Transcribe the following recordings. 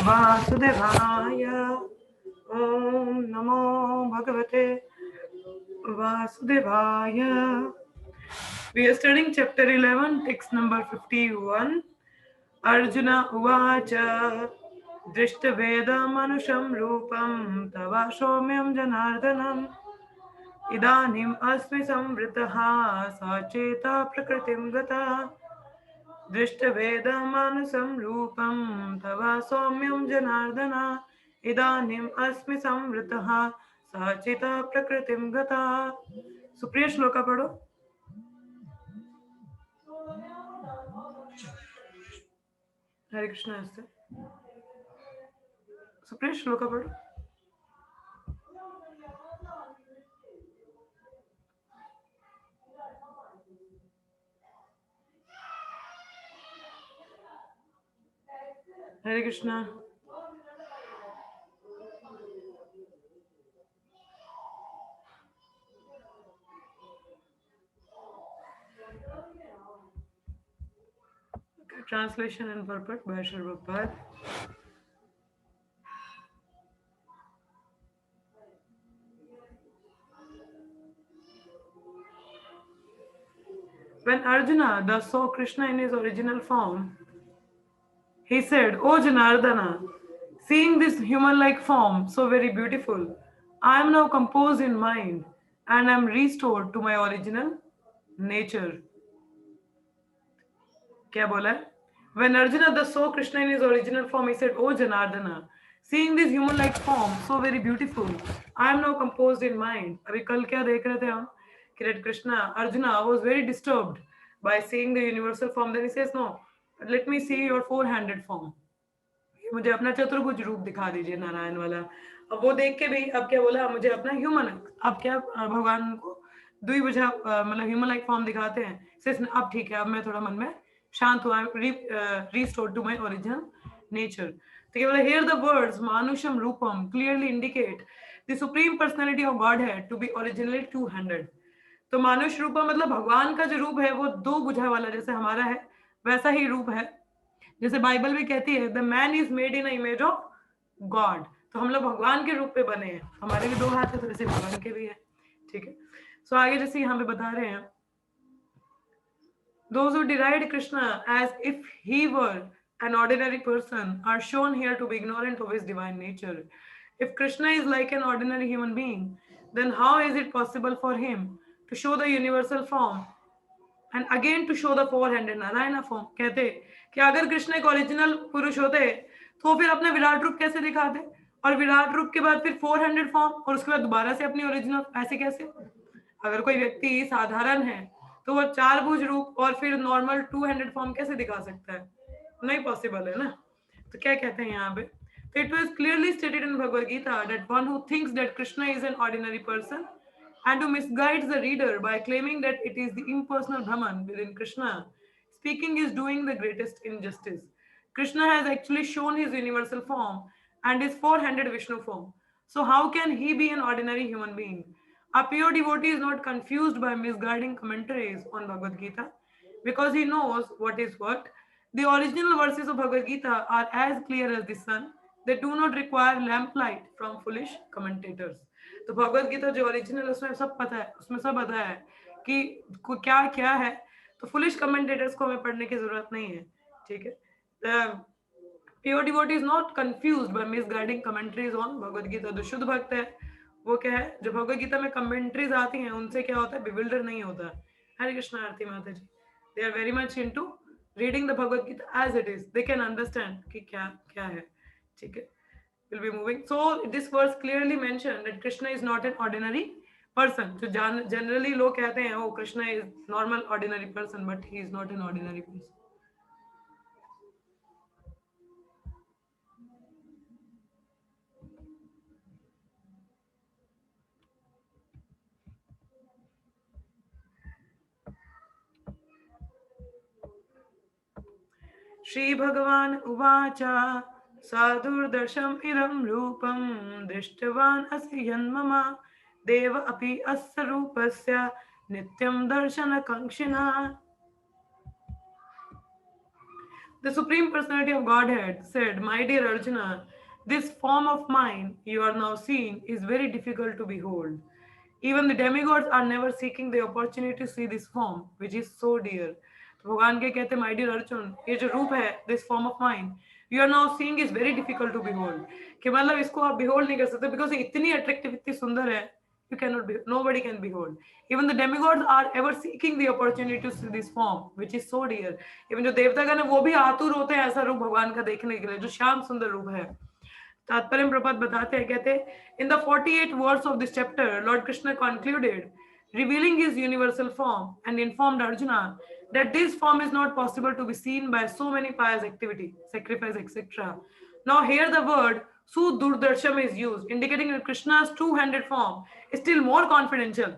वासुदेवाय। ओम नमो भगवते वासुदेवाय। We are studying chapter 11, text number 51. Arjuna Uvacha Drishtavedamanusham Rupam Tava Somyam Janardanam Idanim Asmi Samvritaha Sacheta Prakritim Gata Drishtavedamanusham Rupam Tava Somyam Janardana Idanim Asmi Samvritaha Sacheta Prakritim Gata. Supriya shloka पढ़ो। हरे कृष्ण हस्ते सुप्रिय श्लोका पढ़ो। हरे Krishna. Translation and purport by Srila Prabhupada. When Arjuna thus saw Krishna in his original form, he said, "O Janardana, seeing this human-like form so very beautiful, I am now composed in mind and am restored to my original nature." क्या बोला है? When Arjuna thus saw Krishna in his original form, he said, "O Janardana, seeing this human-like form so very beautiful, I am now composed in mind." अभी कल क्या देख रहे थे हम कि that Krishna, Arjuna was very disturbed by seeing the universal form. Then he says, "No, let me see your four-handed form. मुझे अपना चतुर्भुज रूप दिखा दीजिए नारायण वाला." अब वो देख के भी अब क्या बोला, मुझे अपना ह्यूमन, अब क्या भगवान को द्विभुजा मतलब ह्यूमन लाइक फॉर्म दिखाते हैं। सिर्फ अब ठीक है, अब मैं थोड़ा मन में शांत हुआ, restored to my original nature. तो क्या बोला, here the words manusham rupam clearly indicate the supreme personality of Godhead to be originally two-handed. तो मानुष रूपा मतलब भगवान का जो रूप है वो दो भुजा वाला, जैसे हमारा है वैसा ही रूप है। जैसे बाइबल भी कहती है the man is made in image of God, तो हम लोग भगवान के रूप पे बने हैं, हमारे भी दो हाथ है तो वैसे भगवान के भी है। ठीक है, सो आगे जैसे यहाँ पे बता रहे हैं, those who deride Krishna as if he were an ordinary person are shown here to be ignorant of his divine nature. If Krishna is like an ordinary human being, then how is it possible for him to show the universal form and again to show the four-handed Narayana form? कहते कि अगर कृष्ण एक original पुरुष होते तो फिर अपना विराट रूप कैसे दिखाते, और विराट रूप के बाद फिर फोर-हैंडेड फॉर्म, और उसके बाद दोबारा से अपनी ओरिजिनल, ऐसे कैसे? अगर कोई व्यक्ति साधारण है तो वो चार भुज रूप और फिर नॉर्मल टू-हैंडेड फॉर्म कैसे दिखा सकता है? नहीं पॉसिबल है ना। तो क्या कहते हैं यहाँ पे, तो it was clearly stated in Bhagavad Gita that one who thinks that Krishna is an ordinary person and who misguides the reader by claiming that it is the impersonal Brahman within Krishna speaking is doing the greatest injustice. Krishna has actually shown his universal form and his four-handed Vishnu form. So how can he be an ordinary human being? A pure devotee is not confused by misguiding commentaries on Bhagavad Gita because he knows what is what. The original verses of Bhagavad Gita are as clear as the sun. They do not require lamplight from foolish commentators. तो भगवद गीता जो original उसमें सब पता है, उसमें सब बताया है कि क्या क्या है, तो फुलिश कमेंटेटर्स को हमें पढ़ने की जरूरत नहीं है। ठीक है, pure devotee is not confused by misguiding commentaries on Bhagavad Gita. जो शुद्ध भक्त है वो क्या है, जो भगवद गीता में कमेंट्रीज आती हैं उनसे क्या होता है, बिविल्डर नहीं होता। हरे कृष्ण आरती माता ji, they are very much into reading the Bhagavad Gita as it is, they can understand कि क्या क्या है। ठीक है, will be moving. So this verse clearly mentioned that Krishna is not an ordinary person. So generally लोग कहते हैं, oh Krishna is normal ordinary person, but he is not an ordinary person. Shri भगवान उवाचा साधुर्दर्शम इदं रूपम दृष्टवान असि यन्मम देव अपि अस्य रूपस्य नित्यं दर्शन कांक्षिणा. The Supreme Personality of Godhead said, "My dear Arjuna, this form of mine you are now seeing is very difficult to behold. Even the demigods are never seeking the opportunity to see this form, which is so dear." तो भगवान के कहते, my dear Arjun, ये जो रूप है, this form of mind you are now seeing is very difficult to behold, कि मतलब इसको आप बिहोल्ड नहीं कर सकते, बिकॉज इतनी अट्रैक्टिव, इतनी सुंदर है, you cannot be, nobody can behold. Even the demigods are ever seeking the opportunity to see this form, which is so dear. Even जो देवतागण है वो भी आतुर होते हैं ऐसा रूप भगवान का देखने के लिए, जो श्याम सुंदर रूप है. तात्पर्य प्रपद बताते हैं, कहते in the 48 words of this chapter Lord Krishna concluded revealing his universal form and informed Arjuna that this form is not possible to be seen by so many pious activity, sacrifice, etc. Now here the word Sudurdarsham is used, indicating that Krishna's two-handed form is still more confidential.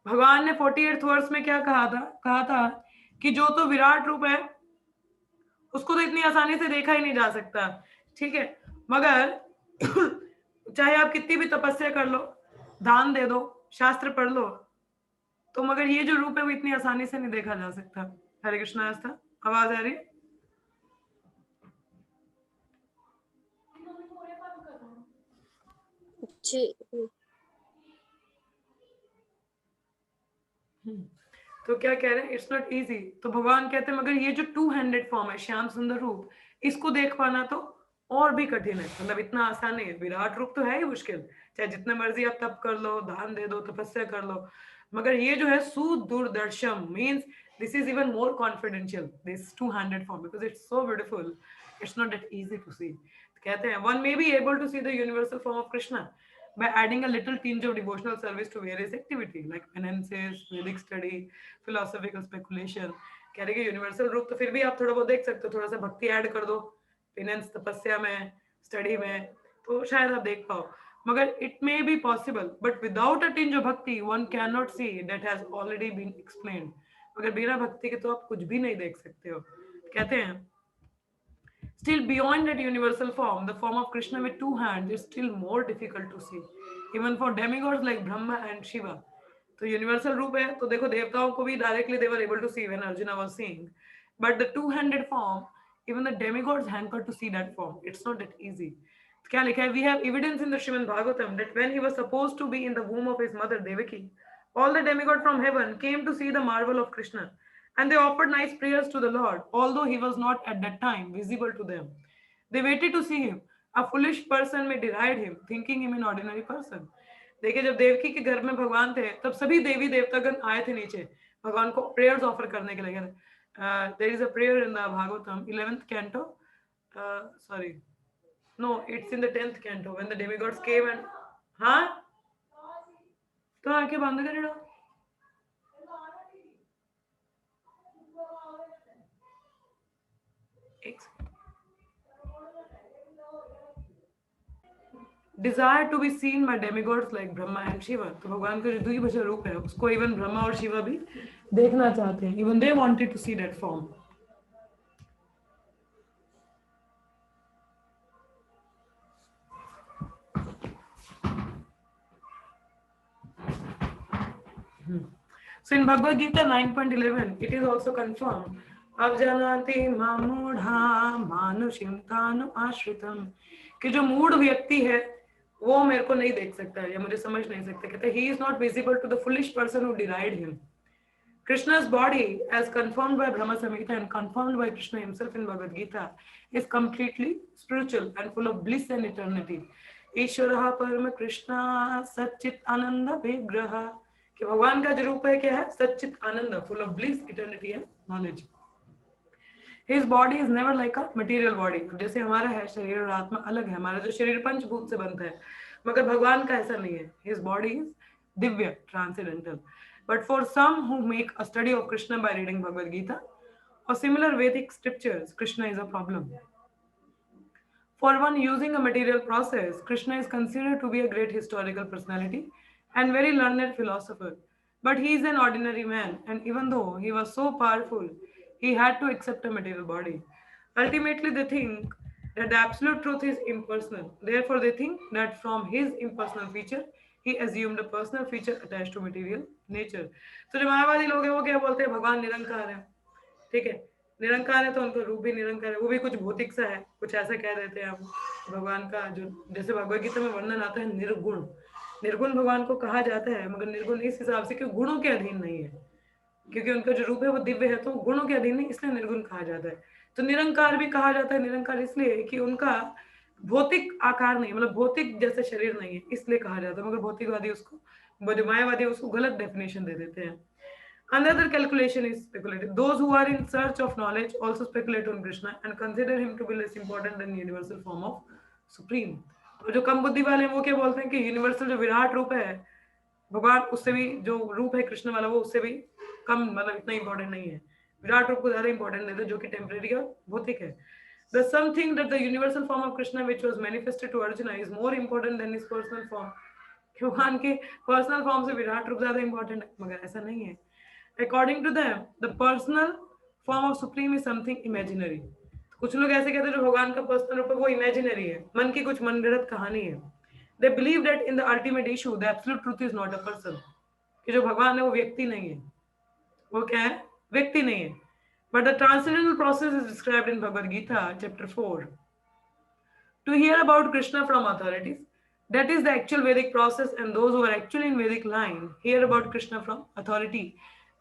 भगवान ने 48th वर्ष में क्या कहा था कि जो तो विराट रूप है उसको तो इतनी आसानी से देखा ही नहीं जा सकता, ठीक है, मगर चाहे आप कितनी भी तपस्या कर लो, दान दे दो, शास्त्र पढ़ लो, तो मगर ये जो रूप है वो इतनी आसानी से नहीं देखा जा सकता. हरे कृष्णा. आस्था, आवाज आ रही? तो क्या कह रहे हैं, इट्स नॉट इजी. तो भगवान कहते हैं मगर ये जो टू हैंडेड फॉर्म है, श्याम सुंदर रूप, इसको देख पाना तो और भी कठिन है, मतलब इतना आसान नहीं है. विराट रूप तो है ही मुश्किल, चाहे जितने मर्जी आप तप कर लो, दान दे दो, तपस्या कर लो, मगर ये जो है सुदूरदर्शम means this is even more confidential, this two handed form, because it's so beautiful, it's not that easy to see. कहते हैं one may be able to see the universal form of Krishna by adding a little tinge of devotional service to various activity like penances, Vedic study, philosophical speculation. कह रहे कि universal रूप तो फिर भी आप थोड़ा बहुत देख सकते हो, थोड़ा सा भक्ति ऐड कर दो, पेनेंस, तपस्या में, स्टडी में, तो शायद आप देख पाओ. मगर it may be possible, but without a tinge of bhakti one can not see that has already been explained. मगर बिना भक्ति के तो आप कुछ भी नहीं देख सकते हो. कहते हैं still beyond that universal form, the form of Krishna with two hands is still more difficult to see, even for demigods like Brahma and Shiva. तो यूनिवर्सल रूप है, तो देखो देवताओं को भी directly they were able to see when Arjuna was seeing, but the two-handed form, even the demigods hanker to see that form. It's not that easy. क्या लिखा है? We have evidence in the Srimad Bhagavatam that when he was supposed to be in the womb of his mother Devaki, all the demigods from heaven came to see the marvel of Krishna. And they offered nice prayers to the Lord, although he was not at that time visible to them. They waited to see him. A foolish person may deride him, thinking him an ordinary person. देखिए जब देवकी के घर में भगवान थे तब सभी देवी देवतागण आए थे नीचे भगवान को प्रेयर्स ऑफर करने के लिए. There is a prayer in the Bhagavatam 11th canto, sorry, no, it's in the 10th canto when the demigods came and हाँ तो आंखें बंद कर लो. Desire to be seen by demigods like Brahma and Shiva. तो भगवान का जो द्विभुज रूप है उसको इवन ब्रह्मा और शिवा भी देखना चाहते हैं. Even they wanted to see that form. So in Bhagavad Gita 9.11, it is also confirmed. अवजानाति मामूढ़ा मानुषिं तानु आश्रितम, कि जो मूढ़ व्यक्ति है वो मेरे को नहीं देख सकता है या मुझे समझ नहीं सकता. कहते he is not visible to the foolish person who deride him. Krishna's body, as confirmed by Brahma Samhita and confirmed by Krishna himself in Bhagavad Gita, is completely spiritual and full of bliss and eternity. ईश्वरः परम कृष्ण सच्चित आनंद विग्रह, कि भगवान का जो रूप है क्या है? सच्चित आनंद, full of bliss, eternity and knowledge. His body is never like a material body. जैसे हमारा है शरीर और आत्मा अलग है, हमारा जो शरीर पंचभूत से बनता है, मगर भगवान का ऐसा नहीं है. His body is divya, transcendental. But for some who make a study of Krishna by reading Bhagavad Gita or similar Vedic scriptures, Krishna is a problem. For one using a material process, Krishna is considered to be a great historical personality and very learned philosopher. But he is an ordinary man, and even though he was so powerful, he had to accept a material body. Ultimately, they think that the absolute truth is impersonal. Therefore, they think that from his impersonal feature, he assumed a personal feature attached to material nature. तो जो मायावादी लोग हैं वो क्या बोलते हैं? भगवान निरंकार है, ठीक है, निरंकार है तो उनका रूप भी निरंकार है, वो भी कुछ भौतिक सा है, कुछ ऐसा कह देते हैं हम भगवान का। जो जैसे भगवत गीता में वर्णन आता है निर्गुण, निर्गुण भगवान को कहा जाता है, मगर निर्गुण इस हिसाब से कि गुणों के अधीन नहीं है, क्योंकि उनका जो रूप है वो दिव्य है, तो गुणों के अधीन नहीं, इसलिए निर्गुण कहा जाता है। तो निरंकार भी कहा जाता है निरंकार इसलिए कि उनका भौतिक आकार नहीं, मतलब भौतिक जैसे शरीर नहीं है, इसलिए कहा जाता है। मगर भौतिकवादी उसको, मायावादी उसको गलत डेफिनेशन दे देते हैं। Another calculation is speculative. Those who are in search of knowledge also speculate on Krishna and consider him to be less important than universal form of supreme. और जो कम बुद्धि वाले हैं वो क्या बोलते हैं कि यूनिवर्सल जो विराट रूप है भगवान, उससे भी जो रूप है कृष्ण वाला वो उससे भी कम, मतलब इतना इंपॉर्टेंट नहीं है, विराट रूप को ज्यादा इंपॉर्टेंट देते हैं जो कि टेम्परेरी और भौतिक है। The something that the universal form of Krishna which was manifested to Arjuna is more important than his personal form. भगवान के पर्सनल फॉर्म से विराट रूप ज्यादा इंपॉर्टेंट है, मगर ऐसा नहीं है। According to them the personal form of supreme is something imaginary. कुछ लोग ऐसे कहते हैं जो भगवान का पर्सनल रूप है वो इमेजिनरी है, मन की कुछ मनगढ़ंत कहानी है। They believe that in the ultimate issue the absolute truth is not a person, कि जो भगवान है वो व्यक्ति नहीं है, वो क्या है, व्यक्ति नहीं है। But the transcendental process is described in Bhagavad Gita chapter 4. To hear about Krishna from authorities, that is the actual Vedic process, and those who are actually in Vedic line hear about Krishna from authority,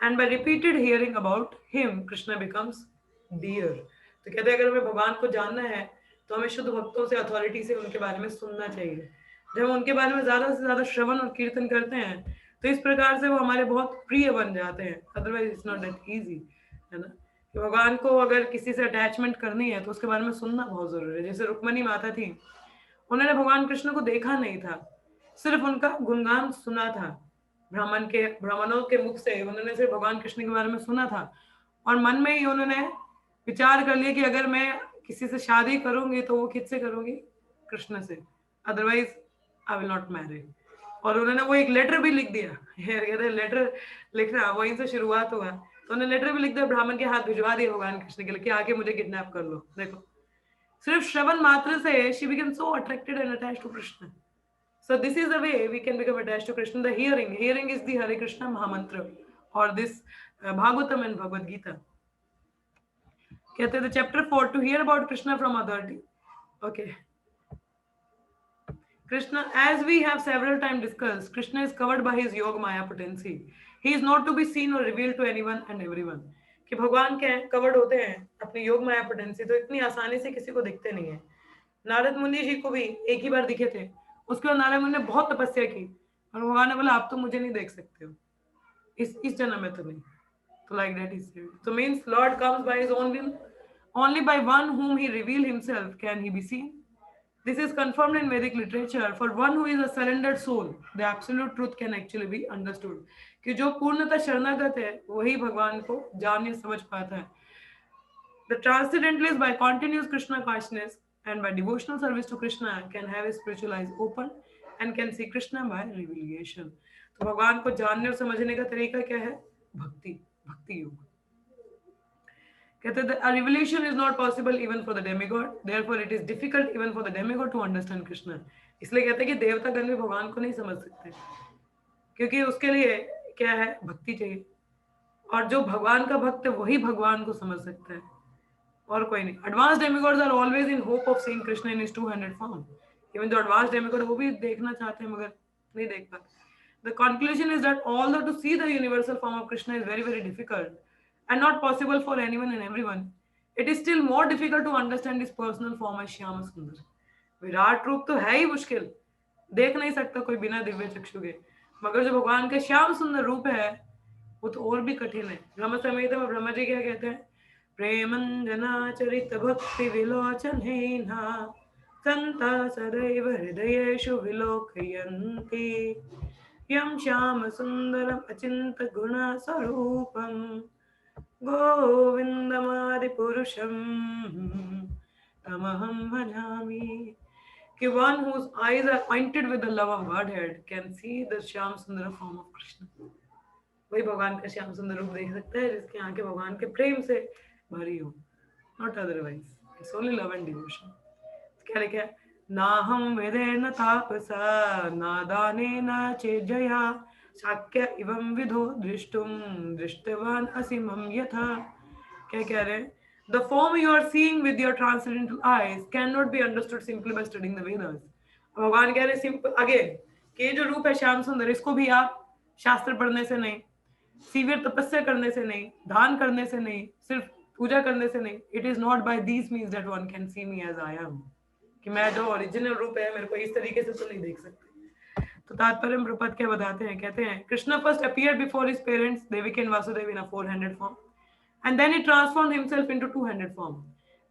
and by repeated hearing about him, Krishna becomes dear. तो कहते हैं अगर हमें भगवान को जानना है तो हमें शुद्ध भक्तों से, अथॉरिटी से उनके बारे में सुनना चाहिए। जब हम उनके बारे में ज्यादा से ज्यादा श्रवण और कीर्तन करते हैं तो इस प्रकार से वो हमारे बहुत प्रिय बन जाते हैं। Otherwise it's not that easy, है ना। कि भगवान को अगर किसी से अटैचमेंट करनी है तो उसके बारे में सुनना बहुत जरूरी है। जैसे रुक्मणी माता थी, उन्होंने भगवान कृष्ण को देखा नहीं था, सिर्फ उनका गुणगान सुना था। ब्राह्मणों के मुख से उन्होंने सिर्फ भगवान कृष्ण के बारे में सुना था, और मन में ही उन्होंने विचार कर लिया कि अगर मैं किसी से शादी करूंगी तो वो किससे करूंगी, कृष्ण से, otherwise I will not marry. और उन्होंने वो एक लेटर भी लिख दिया, कहते हैं लेटर लिखना वहीं से शुरुआत हुआ। तो उन्होंने लेटर भी लिख दिया, ब्राह्मण के हाथ भिजवा दिया भगवान कृष्ण के लिए कि आके मुझे किडनैप कर लो। देखो सिर्फ श्रवण मात्र से she became so attracted and attached to Krishna. So this is the way we can become attached to Krishna. The hearing is the Hare Krishna Mahamantra, or this Bhagavatam and Bhagavad Gita. कहते हैं the chapter 4 to hear about Krishna from authority. Okay. Krishna, as we have several times discussed, Krishna is covered by his Yoga Maya potency. He is not to be seen or revealed to anyone and everyone. कि भगवान क्या है, covered होते हैं अपनी योग माया potency, तो इतनी आसानी से किसी को दिखते नहीं है। नारद मुनि जी को भी एक ही बार दिखे थे, उसके बाद नारद मुनि ने बहुत तपस्या की और भगवान ने बोला आप तो मुझे नहीं देख सकते हो, इस जन्म में तो नहीं। तो like that is, so means Lord comes by his own will, only by one whom he reveal himself can he be seen. This is confirmed in Vedic literature. For one who is a surrendered soul, the absolute truth can actually be understood. कि जो पूर्णतः शरणागत है वही भगवान को जान या समझ पाता है। The transcendentalist by continuous Krishna consciousness and by devotional service to Krishna can have his spiritual eyes open and can see Krishna by revelation. तो भगवान को जानने और समझने का तरीका क्या है, भक्ति, भक्ति योग। कहते हैं a revelation is not possible even for the demigod, therefore it is difficult even for the demigod to understand Krishna. इसलिए कहते हैं कि देवतागण भी भगवान को नहीं समझ सकते, क्योंकि उसके लिए क्या है, भक्ति चाहिए, और जो भगवान का भक्त है वही भगवान को समझ सकता है, और कोई नहीं। Advance demigods are always in hope of seeing Krishna in his two handed form. Even जो एडवांस डेमिगॉड वो भी देखना चाहते हैं मगर नहीं देख पाते। The conclusion is that although to see the universal form of Krishna is very very difficult and not possible for anyone and everyone, it is still more difficult to understand his personal form as Shyam सुंदर। विराट रूप तो है ही मुश्किल, देख नहीं सकता कोई बिना दिव्य चक्षु के, मगर जो भगवान का श्याम सुंदर रूप है वो तो और भी कठिन है। ब्रह्म संहिता में ब्रह्मा जी क्या कहते हैं, प्रेमंजना चरित भक्ति विलोचनेना संता सदैव हृदयेषु विलोकयन्ति यं श्याम सुंदरम अचिंत गुण स्वरूपम गोविंदमादि पुरुषम तमहं भजामि। कि one whose eyes are pointed with the love of Godhead can see the Shyam सुंदर form of Krishna. वही भगवान का श्याम सुंदर रूप देख सकता है जिसकी आंखें भगवान के प्रेम से भरी हो, not otherwise. It's only love and devotion. क्या लिखा है, ना हम वेदेन तापसा ना दानेन चेज्जया शाक्य इवं विधो दृष्टुम दृष्टवान असीमं यथा। क्या कह रहे हैं, The form you are seeing with your transcendental eyes cannot be understood simply by studying the Vedas. भगवान कह रहे सिंपल अगेन कि ये जो रूप है श्याम सुंदर, इसको भी आप शास्त्र पढ़ने से नहीं, सीवियर तपस्या करने से नहीं, दान करने से नहीं, सिर्फ पूजा करने से नहीं, it is not by these means that one can see me as I am, कि मैं जो ओरिजिनल रूप है मेरे को इस तरीके से तो नहीं देख सकते. तो तात्पर्य में प्रपद क्या बताते हैं, कहते हैं Krishna first appeared before his parents Devaki and Vasudeva in a 400 form, and then he transformed himself into 200 form.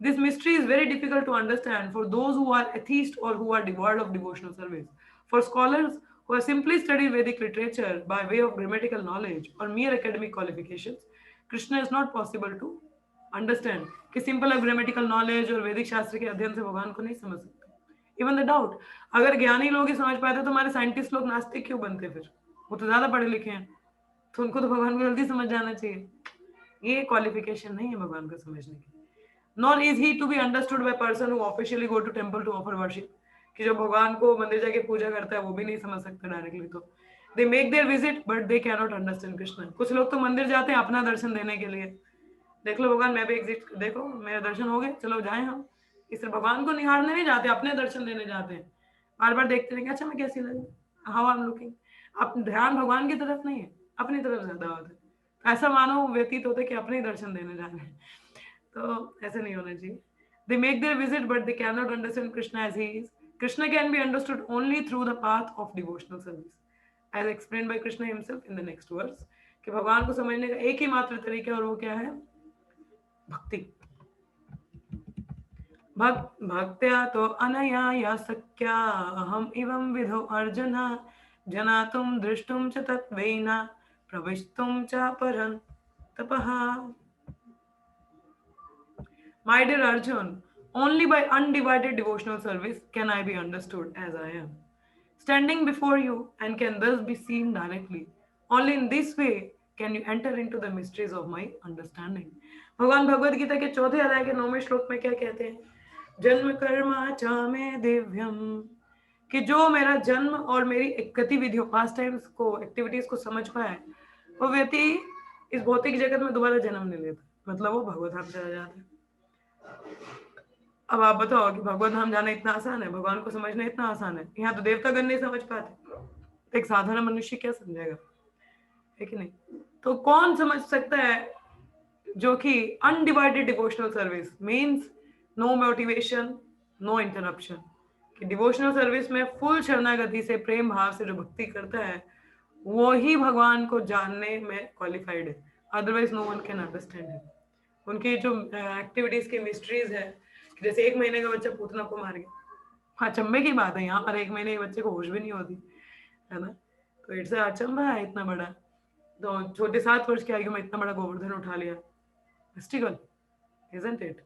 This mystery is very difficult to understand for those who are atheists or who are devoid of devotional service. For scholars who have simply studied Vedic literature by way of grammatical knowledge or mere academic qualifications, Krishna is not possible to understand. कि simple grammatical knowledge और वैदिक शास्त्र के अध्ययन से भगवान को नहीं समझ सकते. Even the doubt, अगर ज्ञानी लोग ही समझ पाते तो हमारे साइंटिस्ट लोग नास्तिक क्यों बनते फिर? वो तो ज्यादा पढ़े लिखे हैं, तो उनको तो भगवान को जल्दी समझ जाना चाहिए. ये क्वालिफिकेशन नहीं है भगवान को समझने की. Nor is he to be understood by person who officially go to temple to offer worship, कि जो भगवान को मंदिर जाके पूजा करता है वो भी नहीं समझ सकता डायरेक्टली. तो they make their visit but they can not understand Krishna. कुछ लोग तो मंदिर जाते हैं अपना दर्शन देने के लिए, देख लो भगवान मैं भी एग्जिट, देखो मेरे दर्शन हो गए, चलो जाए हम. इस तरह भगवान को निहारने नहीं जाते, अपने दर्शन देने जाते हैं. बार बार देखते हैं कि अच्छा मैं कैसी लगी, हाउ आई एम लुकिंग. अब ध्यान भगवान की तरफ नहीं है, अपनी तरफ ज्यादा होता है. ऐसा मानो व्यतीत होता है कि अपने ही दर्शन देने जा रहे हैं, तो ऐसे नहीं होना चाहिए. They make their visit but they cannot understand Krishna as he is. Krishna can be understood only through the path of devotional service, as explained by Krishna himself in the next verse. कि भगवान को समझने का एक ही मात्र तरीका, और वो क्या है? भक्ति. भक्त्या तो अनया या सक्या अहम इवं विधो अर्जुन जनातुम दृष्टुम च तत्वेना प्रविष्टुम च परं तपः. My dear Arjun, only by undivided devotional service can I be understood as I am, standing before you, and can thus be seen directly. Only in this way can you enter into the mysteries of my understanding. भगवान भगवद गीता के 4th अध्याय के 9वें श्लोक में क्या कहते हैं? जन्म कर्मा च मे दिव्यम, कि जो मेरा जन्म और मेरी गतिविधियों पास टाइम्स को एक्टिविटीज को समझ पाए, वो व्यक्ति इस भौतिक जगत में दोबारा जन्म नहीं लेता, मतलब वो भगवत धाम चला जाता है. अब आप बताओ कि भगवत धाम जाना इतना आसान है, भगवान को समझना इतना आसान है. यहाँ तो देवतागण नहीं समझ पाते, एक साधारण मनुष्य क्या समझेगा, है कि नहीं? तो कौन समझ सकता है? जो कि undivided devotional service means no motivation, no interruption, कि डिवोशनल सर्विस में फुल शरणागति से प्रेम भाव से जो भक्ति करता है वो ही भगवान को जानने में क्वालिफाइड है. Otherwise no one can understand है. उनकी जो एक्टिविटीज की मिस्ट्रीज है, जैसे 1 महीने का बच्चा पूतना को मार गया, हाँ अचंभे की बात है. यहाँ पर 1 महीने के बच्चे को होश भी नहीं होती है ना, तो इट्स अचंभा है इतना बड़ा. तो छोटे 7 वर्ष की आयु में इतना बड़ा गोवर्धन उठा लिया, mystical isn't it?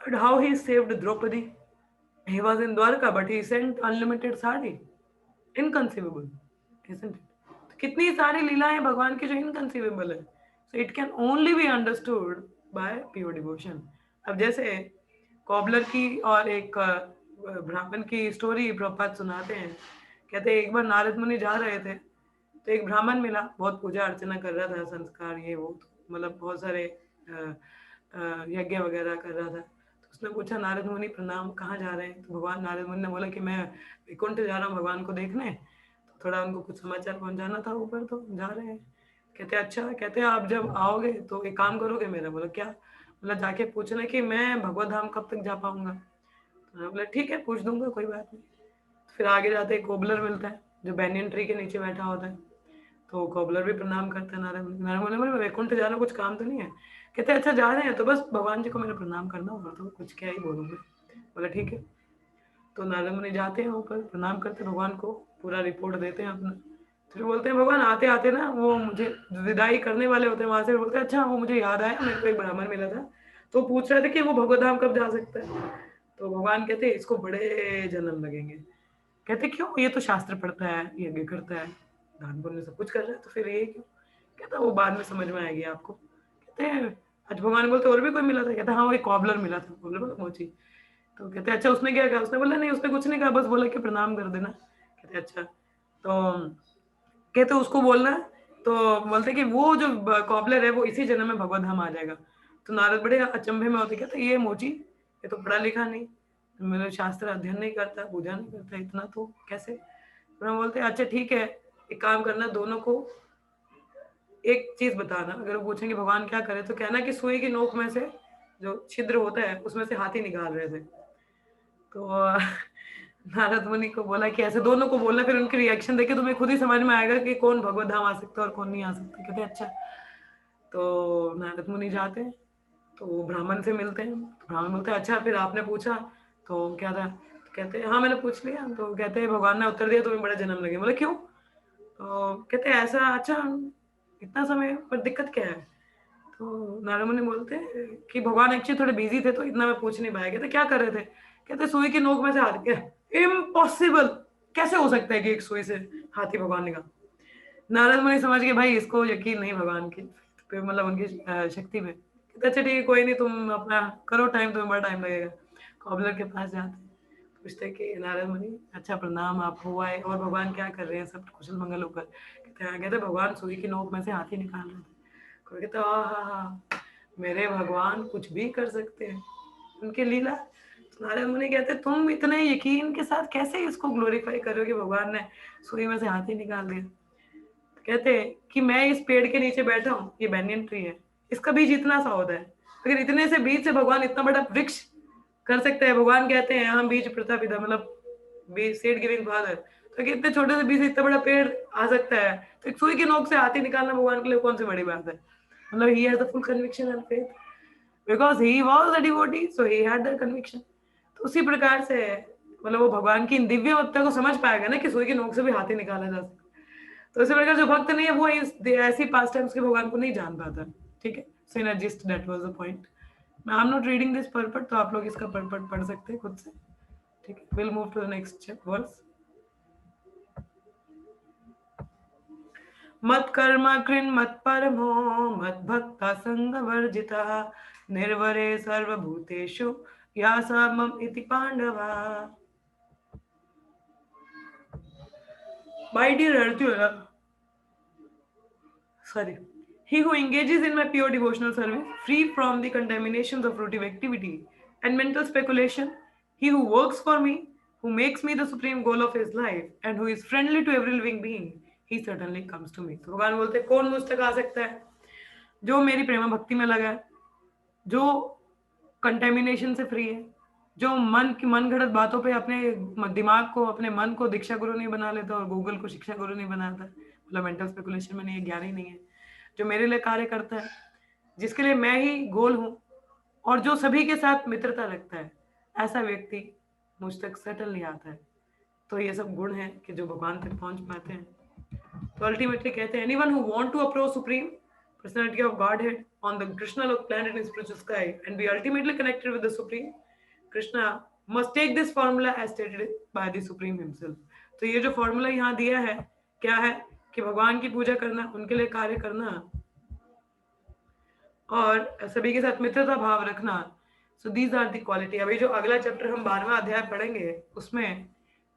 And how he saved Draupadi? He was in Dwarka but he sent unlimited sari. Inconceivable, isn't it? तो कितनी सारी लीलाएं भगवान की जो इनकंसीवेबल है. So it can only be understood by pure devotion. अब जैसे कॉबलर की और एक ब्राह्मण की स्टोरी प्रभुपाद सुनाते हैं. कहते हैं एक बार नारद मुनि जा रहे थे तो एक ब्राह्मण मिला, बहुत पूजा अर्चना कर रहा था, संस्कार ये वो, मतलब बहुत सारे यज्ञ वगैरह कर रहा था. तो उसने पूछा नारद मुनि प्रणाम, कहाँ जा रहे हैं? तो भगवान नारद मुनि ने बोला कि मैं वैकुंठ जा रहा हूँ भगवान को देखने, तो थोड़ा उनको कुछ समाचार पहुंचाना था ऊपर, तो जा रहे हैं. कहते अच्छा, कहते आप जब आओगे तो एक काम करोगे मेरा? बोला क्या? मतलब जाके पूछना कि मैं भगवत धाम कब तक जा पाऊंगा. तो बोला ठीक है पूछ दूंगा, कोई बात नहीं. फिर आगे जाते एक कोबलर मिलता है जो बैनियन ट्री के नीचे बैठा होता है, तो कोबलर भी प्रणाम करता है नारायण. नारायण बोले वैकुंठ जाना कुछ काम तो नहीं है? कहते अच्छा जा रहे हैं तो बस भगवान जी को मेरा प्रणाम करना होगा, तो कुछ क्या ही बोलूंगा. बोला ठीक है. तो नारद मुनि जाते हैं ऊपर, प्रणाम करते भगवान को, पूरा रिपोर्ट देते हैं अपना. फिर बोलते हैं भगवान आते आते ना वो मुझे विदाई करने वाले होते हैं वहां से, बोलते हैं अच्छा वो मुझे याद आया, मेरे को एक ब्राह्मण मिला था तो पूछ रहे थे कि वो भगवत धाम कब जा सकता है. तो भगवान कहते इसको बड़े जन्म लगेंगे. कहते क्यों? ये तो शास्त्र पढ़ता है, यज्ञ करता है, दान पुण्य सब कुछ कर रहा है, तो फिर ये क्यों? कहता वो बाद में समझ में आएगी आपको. कहते हैं आज भगवान बोलते और भी कोई मिला था? कहता हाँ वो एक कॉबलर मिला था. कॉबलर बोला मोची. तो कहते अच्छा उसने क्या कहा? उसने बोला नहीं उसने कुछ नहीं कहा, बस बोला कि प्रणाम कर देना. कहते अच्छा. तो कहते उसको बोलना तो बोलते कि वो जो कॉबलर है वो इसी जन्म में भगवत धाम आ जाएगा। तो नारद बड़े अचंभे में होते, कहते ये मोची, ये तो पढ़ा लिखा नहीं, मेरे शास्त्र अध्ययन नहीं करता, पूजा नहीं करता, इतना तो कैसे। तो हम बोलते अच्छा ठीक है, एक काम करना, दोनों को एक चीज बताना, अगर वो पूछेंगे भगवान क्या करे, तो कहना कि सुई की नोक में से जो छिद्र होता है उसमें से हाथी निकाल रहे थे। तो नारद मुनि को बोला कि ऐसे दोनों को बोलना, फिर उनकी रिएक्शन देखे तुम्हें खुद ही समझ में आएगा कि कौन भगवत धाम आ सकता है और कौन नहीं आ सकता। कहते अच्छा। तो नारद मुनि जाते हैं, तो वो ब्राह्मण से मिलते हैं। तो ब्राह्मण बोलते हैं अच्छा फिर आपने पूछा तो क्या था, तो कहते हैं हाँ मैंने पूछ लिया। तो कहते हैं भगवान ने उत्तर दिया तुम्हें बड़ा जन्म लगे। बोले क्यों? तो कहते हैं ऐसा। अच्छा इतना समय पर दिक्कत क्या है? तो नारद मुनि बोलते हैं कि भगवान एक्चुअली थोड़े बिजी थे तो इतना मैं पूछ नहीं पाया। कहते क्या कर रहे थे? कहते सुई की नोक में से हाथ गया। इम्पॉसिबल, कैसे हो सकता है कि एक सुई से हाथी भगवान निकाल। नारद मुनि समझ गए भाई इसको यकीन नहीं भगवान की पे, मतलब उनकी शक्ति पे। कहते अच्छा ठीक है कोई नहीं, तुम अपना करो टाइम, तुम्हें बड़ा टाइम लगेगा। कॉबलर के पास जाते, पूछते कि नारद मुनि अच्छा प्रणाम, आप हो आए और भगवान क्या कर रहे हैं, सब कुशल मंगल होकर? कहते हैं कहते भगवान सुई की नोक में से हाथी निकाल रहे थे। कोई कहता हाँ हाँ हाँ, मेरे भगवान कुछ भी कर सकते हैं, उनकी लीला। तो नारद मुनि कहते तुम इतने यकीन के साथ कैसे इसको ग्लोरीफाई करोगे भगवान ने सुई में से हाथी निकाल दिया। कहते हैं कि मैं इस पेड़ के नीचे बैठा हूँ, ये बैनियन ट्री है, इसका बीज इतना सा होता है, अगर इतने से बीज से भगवान इतना बड़ा वृक्ष कर सकते हैं। भगवान कहते हैं हम बीज प्रता पिता, मतलब बीज सीड गिविंग फादर। तो कि इतने छोटे से बीज से इतना बड़ा पेड़ आ सकता है, तो एक सुई की नोक से हाथी निकालना भगवान के लिए कौन सी बड़ी बात है। मतलब he has the full conviction and faith because he was a devotee, so he had the conviction. तो उसी प्रकार से मतलब वो भगवान की इन दिव्यवत्ता को समझ पाएगा ना कि सुई की नोक से भी हाथी निकाला जा सकता है। तो इसी प्रकार जो भक्त नहीं है वो ऐसी पास टाइम्स के भगवान को नहीं जान पाता। ठीक है, synergist, that was the point. I am not reading this purport, तो आप लोग इसका परपट पढ़ सकते हैं खुद से। ठीक है, will move to the next verse. मत कर्म कृन् मत परमो मत भक्ता संग वर्जिता निर्वरे सर्वभूतेषु या मम इति पांडवा। My dear Arjuna, sorry. He who engages in my pure devotional service, free from the contaminations of fruitive activity and mental speculation, he who works for me, who makes me the supreme goal of his life, and who is friendly to every living being, he certainly comes to me. तो भगवान बोलते हैं कौन मुझ तक आ सकता है? जो मेरी प्रेमा भक्ति में लगा है, जो कंटेमिनेशन से फ्री है, जो मन की मन घड़त बातों पे अपने दिमाग को, अपने मन को दीक्षा गुरु नहीं बना लेता और गूगल को शिक्षा गुरु नहीं बनाता, मतलब मेंटल स्पेकुलेशन में नहीं है, ज्ञान ही नहीं है, जो मेरे लिए कार्य करता है, जिसके लिए मैं ही गोल हूँ, और जो सभी के साथ मित्रता रखता है, ऐसा व्यक्ति मुझ तक सेटल नहीं आता है। तो ये सब गुण हैं कि जो भगवान तक पहुंच पाते हैं। तो अल्टीमेटली कहते हैं anyone who want to approach supreme personality of Godhead on the Krishnaloka planet in spiritual sky and be ultimately connected with the Supreme, Krishna must take this formula as stated by the Supreme himself. तो ये जो formula यहाँ दिया है क्या है कि भगवान की पूजा करना, उनके लिए कार्य करना और सभी के साथ मित्रता भाव रखना। So these are the quality. अभी जो अगला चैप्टर हम 12वां अध्याय पढ़ेंगे उसमें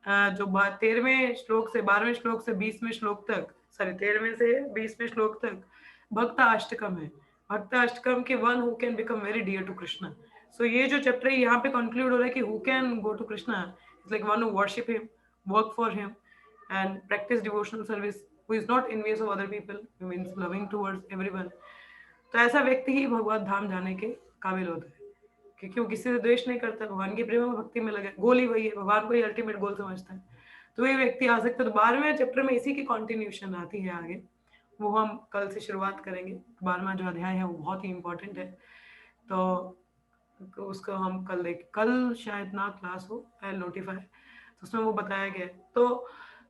जो 13वें श्लोक से 12वें श्लोक से 20वें श्लोक तक, सॉरी 13वें से 20वें श्लोक तक भक्त अष्टकम है। भक्त अष्टकम के one who can become very dear to Krishna. So ये जो चैप्टर है यहाँ पे कंक्लूड हो रहा है कि who can go to Krishna is like one who worship him, work for him and practice devotional service, who is not envious of other people, means loving towards everyone. तो ऐसा व्यक्ति ही भगवत धाम जाने के काबिल होता है क्योंकि वो किसी से द्वेष नहीं करता, भगवान की प्रेम भक्ति में लगे, गोल ही वही है, भगवान को ही अल्टीमेट गोल समझता है। तो ये व्यक्ति आ सकता है। तो 12वें चैप्टर में इसी की कंटिन्यूशन आती है आगे, वो हम कल से शुरुआत करेंगे। 12वां जो अध्याय है वो बहुत ही इंपॉर्टेंट है, तो उसको हम कल देख, कल शायद ना क्लास हो, आई नोटिफाई, तो उसमें वो बताया गया है। तो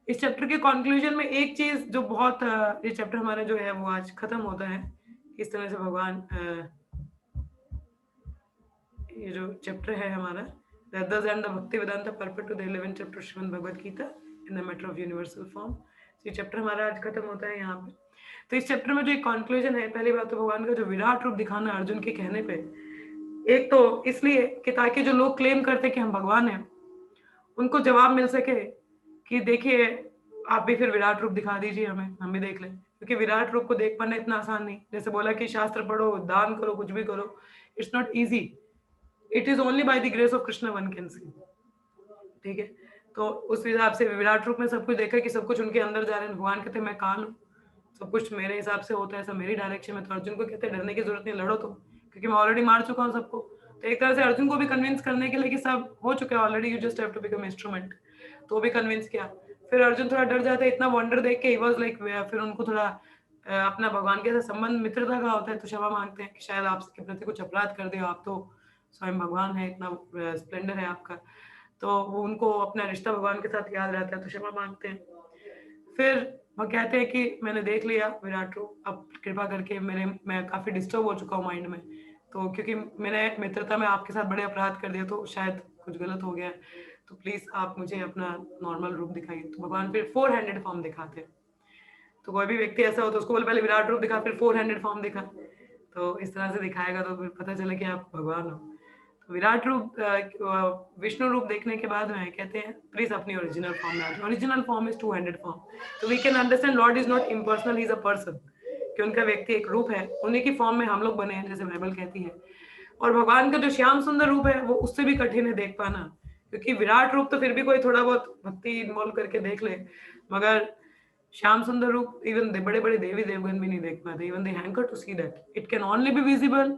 इस चैप्टर के कंक्लूजन में एक चीज जो बहुत ये चैप्टर हमारा जो है वो आज खत्म होता है। इस तरह से भगवान ये जो चैप्टर है हमारा Radas and the Bhakti Vedanta purport to the 11th chapter Shrimad Bhagavad Gita in the matter of universal form। ये चैप्टर हमारा आज खत्म होता है यहाँ पे। तो इस चैप्टर में जो एक कंक्लूजन है, पहली बात तो भगवान का जो विराट रूप दिखाना अर्जुन के कहने पे, एक तो इसलिए कि ताकि जो लोग क्लेम करते कि हम भगवान हैं उनको जवाब मिल सके कि देखिए आप भी फिर विराट रूप दिखा दीजिए हमें, हम भी देख लें। क्योंकि विराट रूप को देख पाना इतना आसान नहीं। जैसे बोला कि शास्त्र पढ़ो, दान करो, कुछ भी करो, it's not easy. It is only by the grace of Krishna one can सी। ठीक है, तो उस हिसाब से विराट रूप में सब कुछ देखा कि सब कुछ उनके अंदर जा रहे हैं। भगवान कहते हैं मैं काल हूँ, सब कुछ मेरे हिसाब से होता है, सब मेरी डायरेक्शन में। तो अर्जुन को कहते हैं डरने की जरूरत नहीं, लड़ो तुम, क्योंकि मैं ऑलरेडी मार चुका हूँ सबको। तो एक तरह से अर्जुन को भी कन्विंस करने के लिए कि सब हो चुका है already, you just have to become instrument. तो वो भी कन्विंस किया। फिर अर्जुन थोड़ा डर जाता है, इतना वंडर देख के ही वाज लाइक, फिर उनको थोड़ा अपना भगवान के साथ संबंध मित्रता का होता है, तो क्षमा मांगते हैं कि शायद आपके प्रति कुछ अपराध कर दिया, आप तो स्वयं भगवान है, इतना स्प्लेंडर है आपका। तो वो उनको अपना रिश्ता भगवान के साथ याद रहता है, तो क्षमा मांगते हैं। फिर वो कहते हैं कि मैंने देख लिया विराट रूप, अब कृपा करके मैं काफी डिस्टर्ब हो चुका हूँ माइंड में, तो क्योंकि मैंने मित्रता में आपके साथ बड़े अपराध कर दिए, तो शायद कुछ गलत हो गया है, तो प्लीज आप मुझे अपना नॉर्मल रूप दिखाइए। तो भगवान फिर 4 हैंडेड फॉर्म दिखाते हैं। तो कोई भी व्यक्ति ऐसा हो तो उसको बोले पहले विराट रूप दिखा, फिर 4 हैंडेड फॉर्म दिखा, तो इस तरह से दिखाएगा तो फिर पता चले कि आप भगवान हो। तो विराट रूप विष्णु रूप देखने के बाद में कहते हैं प्लीज अपनी ओरिजिनल फॉर्म में आ जाओ। Original form is 2 handed form. तो we can understand Lord is not impersonal, he is a person, कि उनका व्यक्ति एक रूप है, उन्हीं की फॉर्म में हम लोग बने हैं, जैसे बाइबल कहती है। और भगवान का जो श्याम सुंदर रूप है वो उससे भी कठिन है देख पाना, क्योंकि विराट रूप तो फिर भी कोई थोड़ा बहुत भक्ति इन्वॉल्व करके देख ले, मगर श्याम सुंदर रूप इवन बड़े बड़े देवी देवगन भी नहीं देख पाते, even they hanker to see that. It can only be visible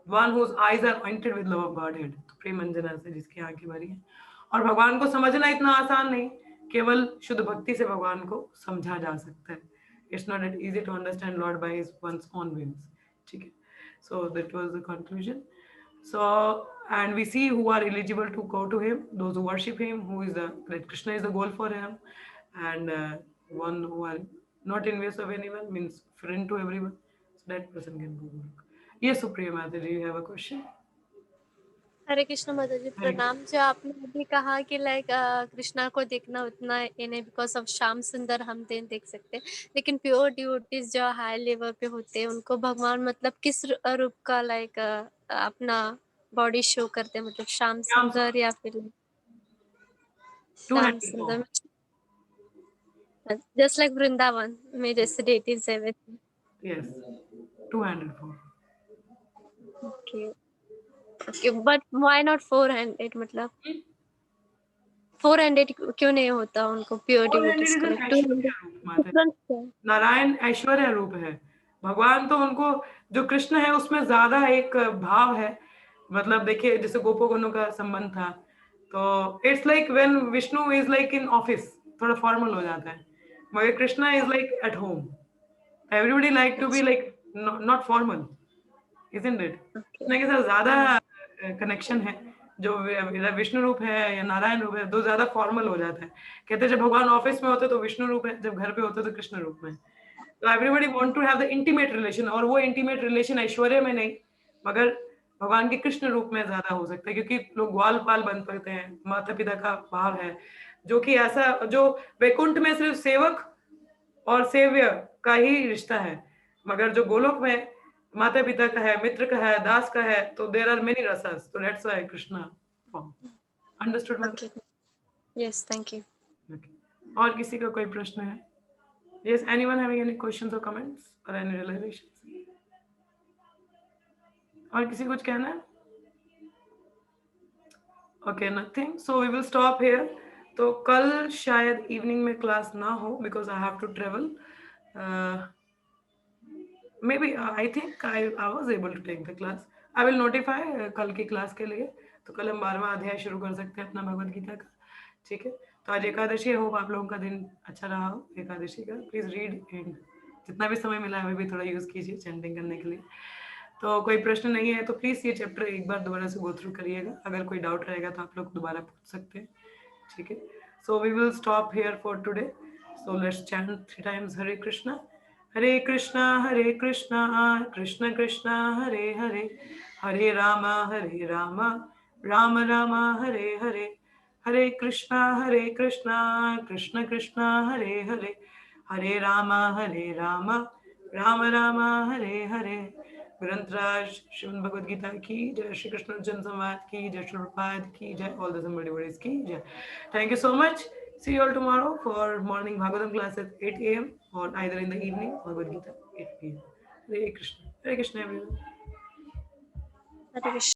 one whose eyes are pointed with love of Godhead, तो प्रेम अंजना से जिसकी आंखें भरी है। और भगवान को समझना इतना आसान नहीं, केवल शुद्ध भक्ति से भगवान को समझा जा सकता है। It's not that easy to understand Lord by his once own wings. ठीक है, so that was the conclusion. So, and we see who are eligible to go to him, those who worship him, who is the, that Krishna is the goal for him, and one who are not envious of anyone, means friend to everyone. So that person can go. Yes, Supriya Mataji, you have a question? हरे कृष्ण माता जी, प्रणाम। जो आपने अभी कहा कि like Krishna को देखना उतना इन्हें बिकॉज ऑफ श्याम सुंदर हम देख सकते हैं, लेकिन प्योर ड्यूटीज जो हाई लेवल पे होते हैं उनको भगवान मतलब किस रूप का लाइक अपना बॉडी शो करते हैं, मतलब श्याम सुंदर या फिर श्याम सुंदर, जस्ट लाइक वृंदावन में जैसे डेटीज है वैसे। Yes, 200 form. Okay okay, but why not 400? मतलब 400 क्यों नहीं होता उनको प्योर डिवोटीज को? 200 नारायण ऐश्वर्य रूप है। भगवान तो उनको, जो कृष्ण है उसमें ज्यादा एक भाव है। मतलब देखिए जैसे गोपोगणों का संबंध था, तो it's like when Vishnu is like in office, थोड़ा फॉर्मल हो जाता है, मगर Krishna is like at home. Everybody like to be like not formal, isn't it? कृष्ण के साथ ज्यादा कनेक्शन है। जो विष्णु रूप है या नारायण रूप है, दो ज्यादा फॉर्मल हो जाता है। कहते हैं जब भगवान ऑफिस में होते तो विष्णु रूप है, जब घर पे होते तो कृष्ण रूप में। तो everybody want to have the intimate relation, और वो इंटीमेट रिलेशन ऐश्वर्य में नहीं, मगर भगवान के कृष्ण रूप में ज्यादा हो सकता है, क्योंकि लोग ग्वाल पाल बन पड़ते हैं, माता पिता का भाव है, जो कि ऐसा जो वैकुंठ में सिर्फ सेवक और सेव्य का ही रिश्ता है, मगर जो गोलोक में माता पिता का है, मित्र का है, दास का है, तो देर आर मेनी रसस, तो that's why Krishna form. Understood ma'am? Yes, thank you. और किसी का कोई प्रश्न है? Yes, anyone having any questions और कमेंट्स और एनी रियलाइजेशंस? और किसी कुछ कहना है? Okay, nothing, so we will stop here. तो कल शायद इवनिंग में क्लास ना हो, because I have to travel. maybe I think I was able to take the class. I will notify कल की क्लास के लिए। तो कल हम 12वां अध्याय शुरू कर सकते हैं अपना भगवद गीता का। ठीक है, तो आज एकादशी है, होप आप लोगों का दिन अच्छा रहा हो एकादशी का। प्लीज रीड, एंड जितना भी समय मिला है वह भी थोड़ा यूज कीजिए चैंटिंग करने के लिए। तो कोई प्रश्न नहीं है तो प्लीज ये चैप्टर एक बार दोबारा से गो थ्रू करिएगा। अगर कोई डाउट रहेगा तो आप लोग दोबारा पूछ सकते हैं। ठीक है, so we will stop here for today. So let's chant 3 times Hare Krishna Krishna Krishna Krishna Hare Hare, Hare Ram Ram Ram Hare Hare, Hare Krishna Krishna Krishna Hare Hare, Hare Ram Ram Ram Hare Hare. ग्रंथराज श्रीमद् भगवद गीता की जय, श्री कृष्ण अर्जुन संवाद की जय, श्री प्रभुपाद की जय, ऑल द somebody की जय। Thank you so much. See you all tomorrow for morning Bhagavatam class at 8 a.m. or either in the evening or Bhagavad Gita 8 p.m. Hare Krishna. Hare Krishna everyone. Hare Krishna.